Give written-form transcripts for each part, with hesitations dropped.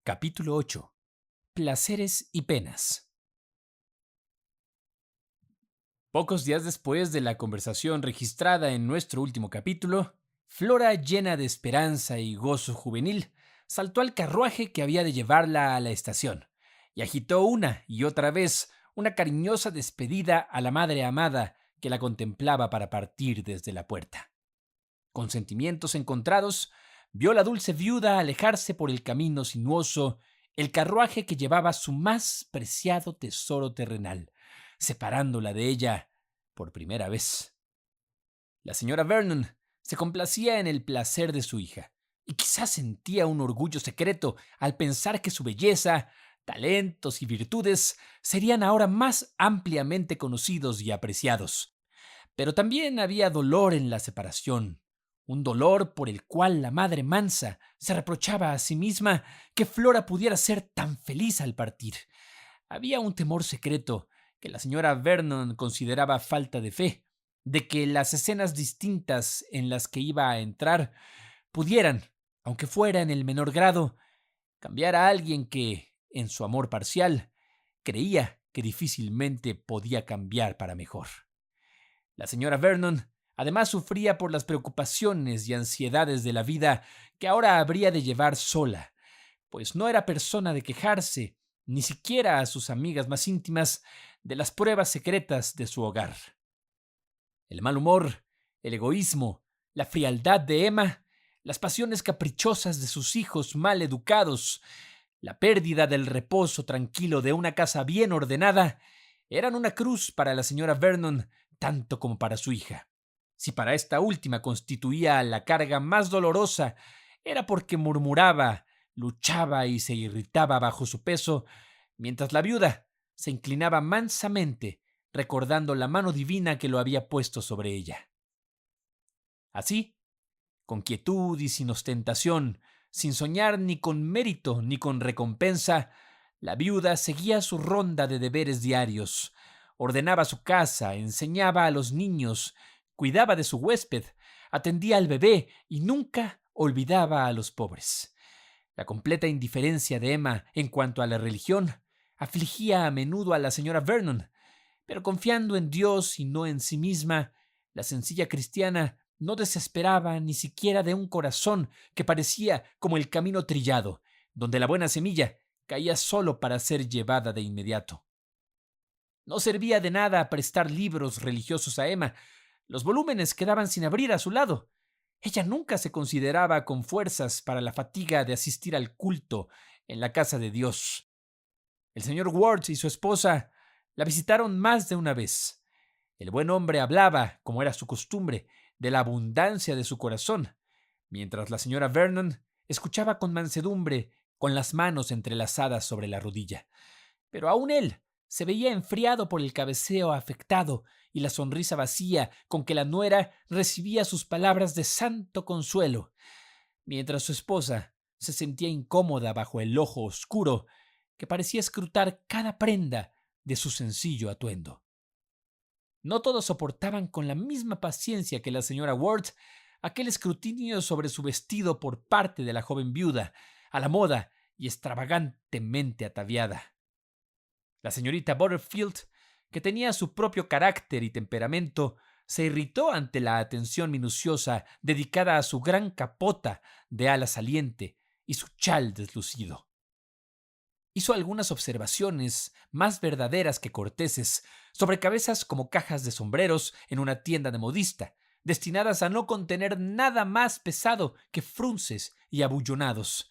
Capítulo 8. Placeres y penas. Pocos días después de la conversación registrada en nuestro último capítulo, Flora, llena de esperanza y gozo juvenil, saltó al carruaje que había de llevarla a la estación y agitó una y otra vez una cariñosa despedida a la madre amada que la contemplaba para partir desde la puerta. Con sentimientos encontrados, vio la dulce viuda alejarse por el camino sinuoso el carruaje que llevaba su más preciado tesoro terrenal, separándola de ella por primera vez. La señora Vernon se complacía en el placer de su hija, y quizás sentía un orgullo secreto al pensar que su belleza, talentos y virtudes serían ahora más ampliamente conocidos y apreciados. Pero también había dolor en la separación, un dolor por el cual la madre mansa se reprochaba a sí misma que Flora pudiera ser tan feliz al partir. Había un temor secreto que la señora Vernon consideraba falta de fe, de que las escenas distintas en las que iba a entrar pudieran, aunque fuera en el menor grado, cambiar a alguien que, en su amor parcial, creía que difícilmente podía cambiar para mejor. La señora Vernon además sufría por las preocupaciones y ansiedades de la vida que ahora habría de llevar sola, pues no era persona de quejarse, ni siquiera a sus amigas más íntimas, de las pruebas secretas de su hogar. El mal humor, el egoísmo, la frialdad de Emma, las pasiones caprichosas de sus hijos mal educados, la pérdida del reposo tranquilo de una casa bien ordenada, eran una cruz para la señora Vernon tanto como para su hija. Si para esta última constituía la carga más dolorosa, era porque murmuraba, luchaba y se irritaba bajo su peso, mientras la viuda se inclinaba mansamente, recordando la mano divina que lo había puesto sobre ella. Así, con quietud y sin ostentación, sin soñar ni con mérito ni con recompensa, la viuda seguía su ronda de deberes diarios, ordenaba su casa, enseñaba a los niños, cuidaba de su huésped, atendía al bebé y nunca olvidaba a los pobres. La completa indiferencia de Emma en cuanto a la religión afligía a menudo a la señora Vernon, pero confiando en Dios y no en sí misma, la sencilla cristiana no desesperaba ni siquiera de un corazón que parecía como el camino trillado, donde la buena semilla caía solo para ser llevada de inmediato. No servía de nada prestar libros religiosos a Emma. Los volúmenes quedaban sin abrir a su lado. Ella nunca se consideraba con fuerzas para la fatiga de asistir al culto en la casa de Dios. El señor Ward y su esposa la visitaron más de una vez. El buen hombre hablaba, como era su costumbre, de la abundancia de su corazón, mientras la señora Vernon escuchaba con mansedumbre, con las manos entrelazadas sobre la rodilla. Pero aún él se veía enfriado por el cabeceo afectado y la sonrisa vacía con que la nuera recibía sus palabras de santo consuelo, mientras su esposa se sentía incómoda bajo el ojo oscuro que parecía escrutar cada prenda de su sencillo atuendo. No todos soportaban con la misma paciencia que la señora Ward aquel escrutinio sobre su vestido por parte de la joven viuda, a la moda y extravagantemente ataviada. La señorita Butterfield, que tenía su propio carácter y temperamento, se irritó ante la atención minuciosa dedicada a su gran capota de ala saliente y su chal deslucido. Hizo algunas observaciones, más verdaderas que corteses, sobre cabezas como cajas de sombreros en una tienda de modista, destinadas a no contener nada más pesado que frunces y abullonados,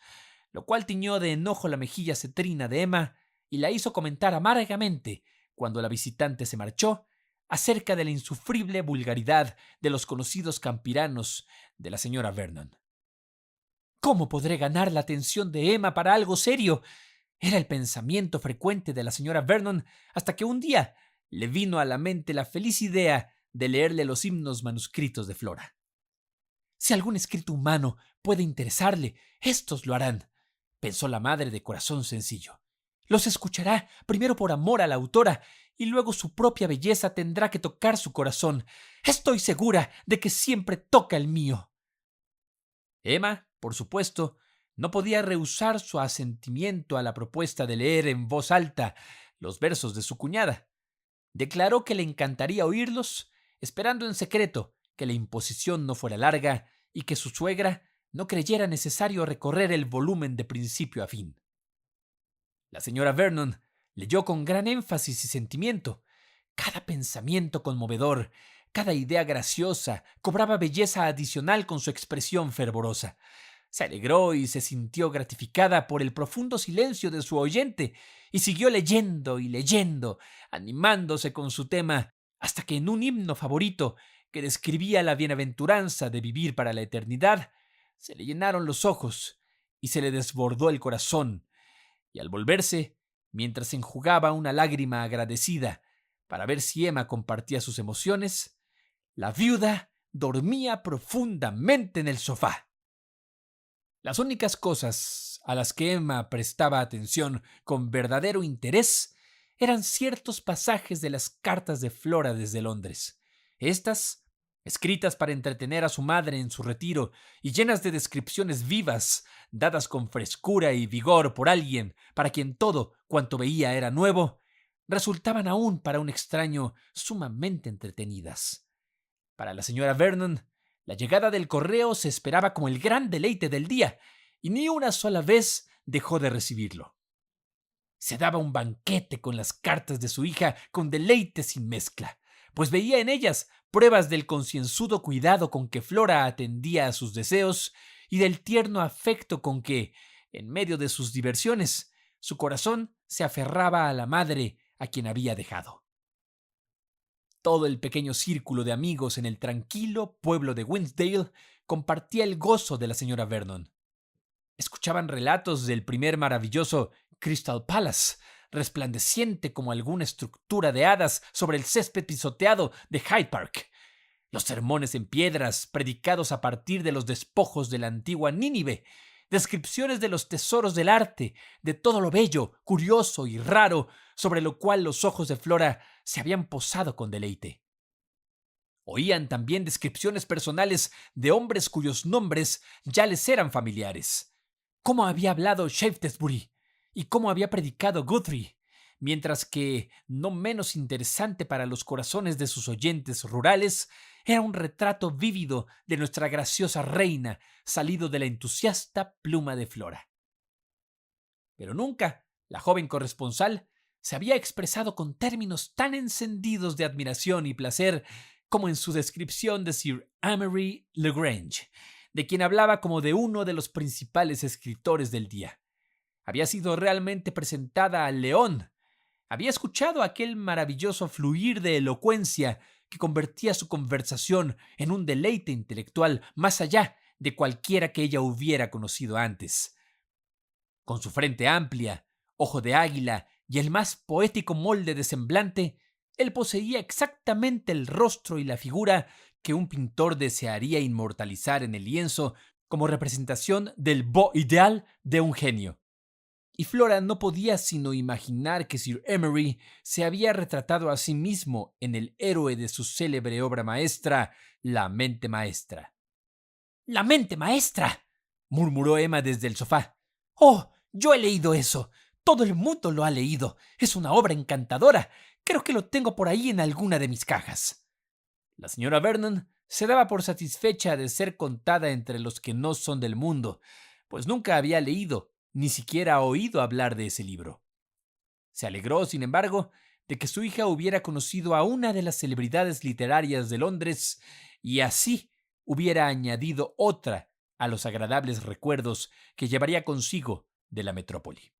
lo cual tiñó de enojo la mejilla cetrina de Emma y la hizo comentar amargamente, cuando la visitante se marchó, acerca de la insufrible vulgaridad de los conocidos campiranos de la señora Vernon. ¿Cómo podré ganar la atención de Emma para algo serio? Era el pensamiento frecuente de la señora Vernon hasta que un día le vino a la mente la feliz idea de leerle los himnos manuscritos de Flora. Si algún escrito humano puede interesarle, estos lo harán, pensó la madre de corazón sencillo. Los escuchará primero por amor a la autora y luego su propia belleza tendrá que tocar su corazón. Estoy segura de que siempre toca el mío. Emma, por supuesto, No podía rehusar su asentimiento a la propuesta de leer en voz alta los versos de su cuñada. Declaró que le encantaría oírlos, esperando en secreto que la imposición no fuera larga y que su suegra no creyera necesario recorrer el volumen de principio a fin. La señora Vernon leyó con gran énfasis y sentimiento. Cada pensamiento conmovedor, cada idea graciosa, cobraba belleza adicional con su expresión fervorosa. Se alegró y se sintió gratificada por el profundo silencio de su oyente, y siguió leyendo y leyendo, animándose con su tema, hasta que en un himno favorito que describía la bienaventuranza de vivir para la eternidad, se le llenaron los ojos y se le desbordó el corazón, y al volverse, mientras enjugaba una lágrima agradecida para ver si Emma compartía sus emociones, la viuda dormía profundamente en el sofá. Las únicas cosas a las que Emma prestaba atención con verdadero interés eran ciertos pasajes de las cartas de Flora desde Londres. Estas, escritas para entretener a su madre en su retiro y llenas de descripciones vivas, dadas con frescura y vigor por alguien para quien todo cuanto veía era nuevo, resultaban aún para un extraño sumamente entretenidas. Para la señora Vernon, la llegada del correo se esperaba como el gran deleite del día, y ni una sola vez dejó de recibirlo. Se daba un banquete con las cartas de su hija con deleite sin mezcla, pues veía en ellas pruebas del concienzudo cuidado con que Flora atendía a sus deseos y del tierno afecto con que, en medio de sus diversiones, su corazón se aferraba a la madre a quien había dejado. Todo el pequeño círculo de amigos en el tranquilo pueblo de Winsdale compartía el gozo de la señora Vernon. Escuchaban relatos del primer maravilloso Crystal Palace, resplandeciente como alguna estructura de hadas sobre el césped pisoteado de Hyde Park. Los sermones en piedras predicados a partir de los despojos de la antigua Nínive, descripciones de los tesoros del arte, de todo lo bello, curioso y raro, sobre lo cual los ojos de Flora se habían posado con deleite. Oían también descripciones personales de hombres cuyos nombres ya les eran familiares. Cómo había hablado Shaftesbury y cómo había predicado Guthrie, mientras que, no menos interesante para los corazones de sus oyentes rurales, era un retrato vívido de nuestra graciosa reina salido de la entusiasta pluma de Flora. Pero nunca la joven corresponsal se había expresado con términos tan encendidos de admiración y placer como en su descripción de Sir Amory Le Grange, de quien hablaba como de uno de los principales escritores del día. Había sido realmente presentada al león. Había escuchado aquel maravilloso fluir de elocuencia que convertía su conversación en un deleite intelectual más allá de cualquiera que ella hubiera conocido antes. Con su frente amplia, ojo de águila y el más poético molde de semblante, él poseía exactamente el rostro y la figura que un pintor desearía inmortalizar en el lienzo como representación del beau ideal de un genio. Y Flora no podía sino imaginar que Sir Emery se había retratado a sí mismo en el héroe de su célebre obra maestra, La mente maestra. «¡La mente maestra!», murmuró Emma desde el sofá. «¡Oh, yo he leído eso! Todo el mundo lo ha leído. Es una obra encantadora. Creo que lo tengo por ahí en alguna de mis cajas». La señora Vernon se daba por satisfecha de ser contada entre los que no son del mundo, pues nunca había leído, ni siquiera oído hablar de ese libro. Se alegró, sin embargo, de que su hija hubiera conocido a una de las celebridades literarias de Londres y así hubiera añadido otra a los agradables recuerdos que llevaría consigo de la metrópoli.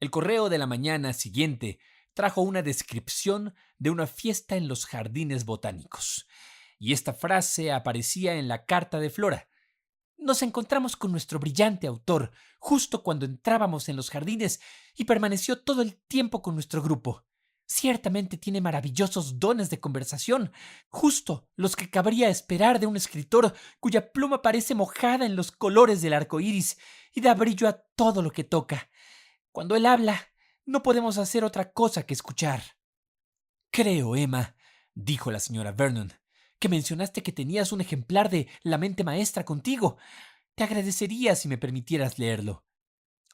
El correo de la mañana siguiente trajo una descripción de una fiesta en los jardines botánicos, y esta frase aparecía en la carta de Flora. «Nos encontramos con nuestro brillante autor justo cuando entrábamos en los jardines y permaneció todo el tiempo con nuestro grupo. Ciertamente tiene maravillosos dones de conversación, justo los que cabría esperar de un escritor cuya pluma parece mojada en los colores del arco iris y da brillo a todo lo que toca. Cuando él habla, no podemos hacer otra cosa que escuchar». «Creo, Emma», dijo la señora Vernon, «que mencionaste que tenías un ejemplar de La mente maestra contigo. Te agradecería si me permitieras leerlo.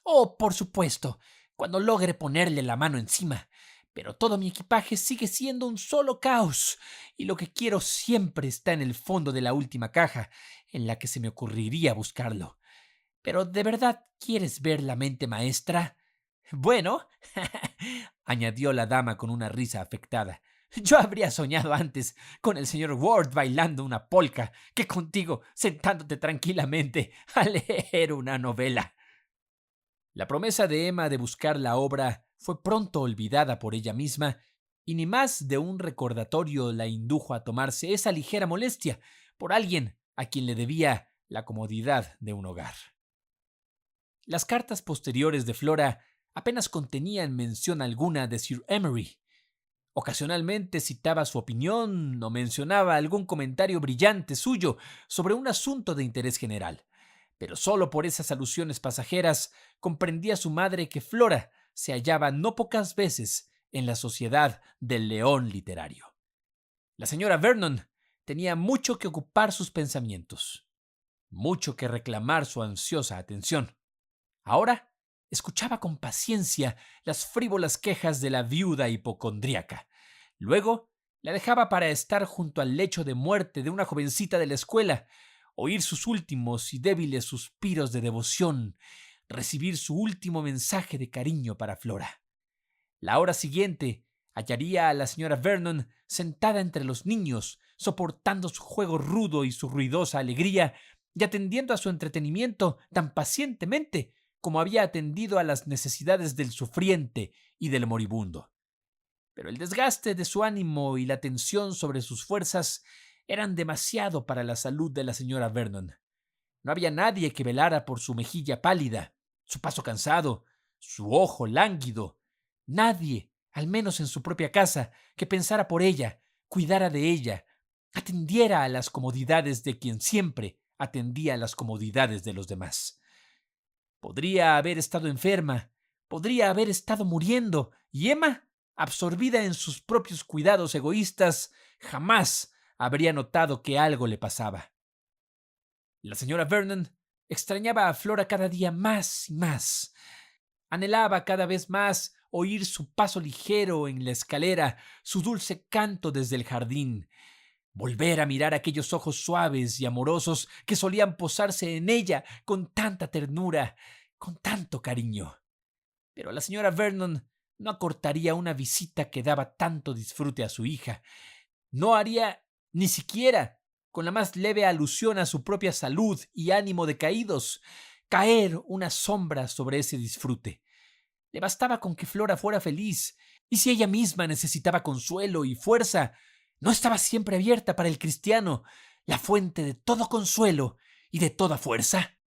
Oh, por supuesto, cuando logre ponerle la mano encima. Pero todo mi equipaje sigue siendo un solo caos, y lo que quiero siempre está en el fondo de la última caja, en la que se me ocurriría buscarlo. Pero ¿de verdad quieres ver la mente maestra? Bueno, añadió la dama con una risa afectada. Yo habría soñado antes con el señor Ward bailando una polka que contigo sentándote tranquilamente a leer una novela. La promesa de Emma de buscar la obra fue pronto olvidada por ella misma, y ni más de un recordatorio la indujo a tomarse esa ligera molestia por alguien a quien le debía la comodidad de un hogar. Las cartas posteriores de Flora apenas contenían mención alguna de Sir Emery. Ocasionalmente citaba su opinión o mencionaba algún comentario brillante suyo sobre un asunto de interés general, pero solo por esas alusiones pasajeras comprendía su madre que Flora se hallaba no pocas veces en la sociedad del león literario. La señora Vernon tenía mucho que ocupar sus pensamientos, mucho que reclamar su ansiosa atención. Ahora escuchaba con paciencia las frívolas quejas de la viuda hipocondríaca. Luego la dejaba para estar junto al lecho de muerte de una jovencita de la escuela, oír sus últimos y débiles suspiros de devoción, recibir su último mensaje de cariño para Flora. La hora siguiente hallaría a la señora Vernon sentada entre los niños, soportando su juego rudo y su ruidosa alegría, y atendiendo a su entretenimiento tan pacientemente como había atendido a las necesidades del sufriente y del moribundo. Pero el desgaste de su ánimo y la tensión sobre sus fuerzas eran demasiado para la salud de la señora Vernon. No había nadie que velara por su mejilla pálida, su paso cansado, su ojo lánguido. Nadie, al menos en su propia casa, que pensara por ella, cuidara de ella, atendiera a las comodidades de quien siempre atendía a las comodidades de los demás. Podría haber estado enferma, podría haber estado muriendo, y Emma, absorbida en sus propios cuidados egoístas, jamás habría notado que algo le pasaba. La señora Vernon extrañaba a Flora cada día más y más. Anhelaba cada vez más oír su paso ligero en la escalera, su dulce canto desde el jardín, volver a mirar aquellos ojos suaves y amorosos que solían posarse en ella con tanta ternura, con tanto cariño. Pero la señora Vernon no acortaría una visita que daba tanto disfrute a su hija. No haría ni siquiera, con la más leve alusión a su propia salud y ánimo decaídos, caer una sombra sobre ese disfrute. Le bastaba con que Flora fuera feliz, y si ella misma necesitaba consuelo y fuerza, ¿no estaba siempre abierta para el cristiano la fuente de todo consuelo y de toda fuerza?